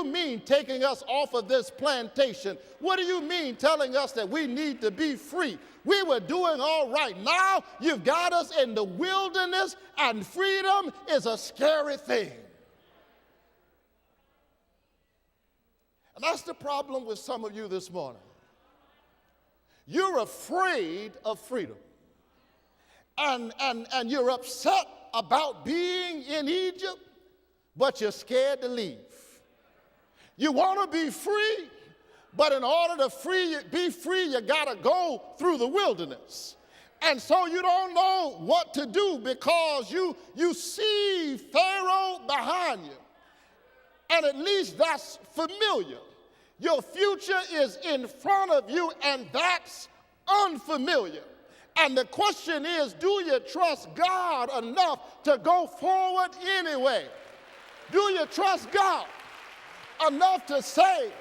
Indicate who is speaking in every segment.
Speaker 1: you mean taking us off of this plantation? What do you mean telling us that we need to be free? We were doing all right. Now you've got us in the wilderness, and freedom is a scary thing. And that's the problem with some of you this morning. You're afraid of freedom. And you're upset about being in Egypt, but you're scared to leave. You want to be free, but in order to be free, you got to go through the wilderness. And so you don't know what to do because you see Pharaoh behind you. And at least that's familiar. Your future is in front of you, and that's unfamiliar. And the question is, do you trust God enough to go forward anyway? Do you trust God enough to say,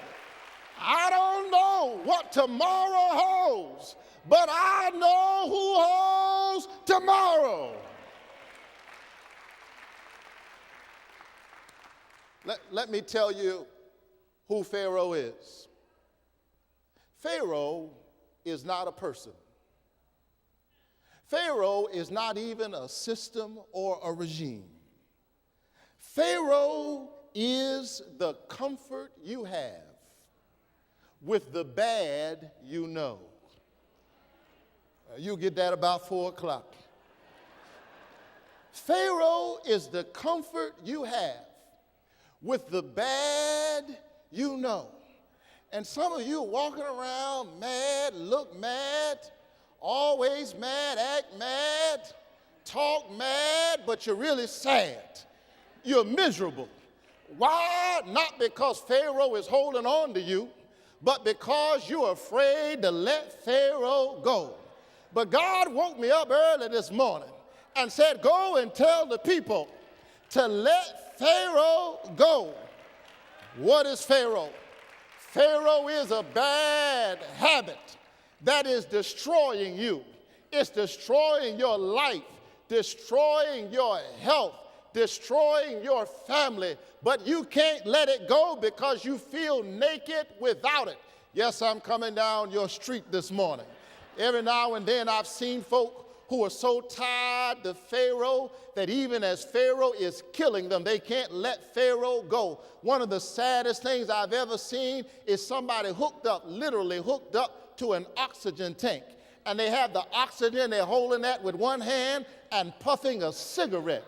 Speaker 1: I don't know what tomorrow holds, but I know who holds tomorrow? Let me tell you who Pharaoh is. Pharaoh is not a person. Pharaoh is not even a system or a regime. Pharaoh is the comfort you have with the bad you know. You'll get that about 4 o'clock. Pharaoh is the comfort you have with the bad you know. And some of you are walking around mad, look mad, always mad, act mad, talk mad, but you're really sad. You're miserable. Why? Not because Pharaoh is holding on to you, but because you're afraid to let Pharaoh go. But God woke me up early this morning and said, go and tell the people to let Pharaoh go. What is Pharaoh? Pharaoh is a bad habit that is destroying you. It's destroying your life, destroying your health, destroying your family, but you can't let it go because you feel naked without it. Yes, I'm coming down your street this morning. Every now and then I've seen folk who are so tied to Pharaoh that even as Pharaoh is killing them, they can't let Pharaoh go. One of the saddest things I've ever seen is somebody literally hooked up to an oxygen tank. And they have the oxygen, they're holding that with one hand and puffing a cigarette.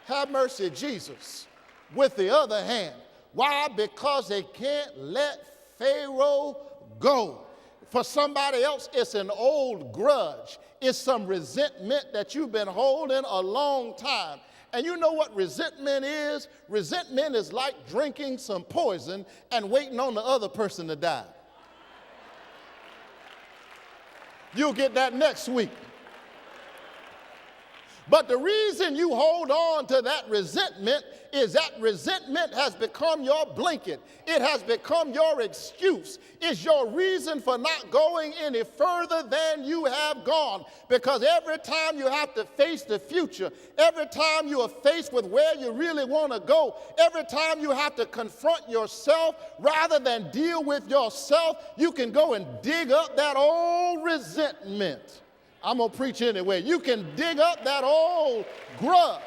Speaker 1: Have mercy, Jesus, with the other hand. Why? Because they can't let Pharaoh go. For somebody else, it's an old grudge. It's some resentment that you've been holding a long time. And you know what resentment is? Resentment is like drinking some poison and waiting on the other person to die. You'll get that next week. But the reason you hold on to that resentment is that resentment has become your blanket. It has become your excuse. It's your reason for not going any further than you have gone. Because every time you have to face the future, every time you are faced with where you really want to go, every time you have to confront yourself rather than deal with yourself, you can go and dig up that old resentment. I'm going to preach anyway. You can dig up that old grudge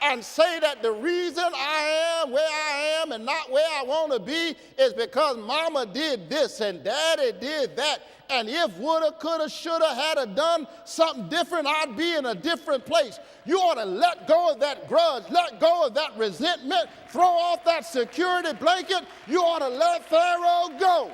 Speaker 1: and say that the reason I am where I am and not where I want to be is because mama did this and daddy did that. And if woulda, coulda, shoulda, hadda done something different, I'd be in a different place. You ought to let go of that grudge, let go of that resentment, throw off that security blanket. You ought to let Pharaoh go.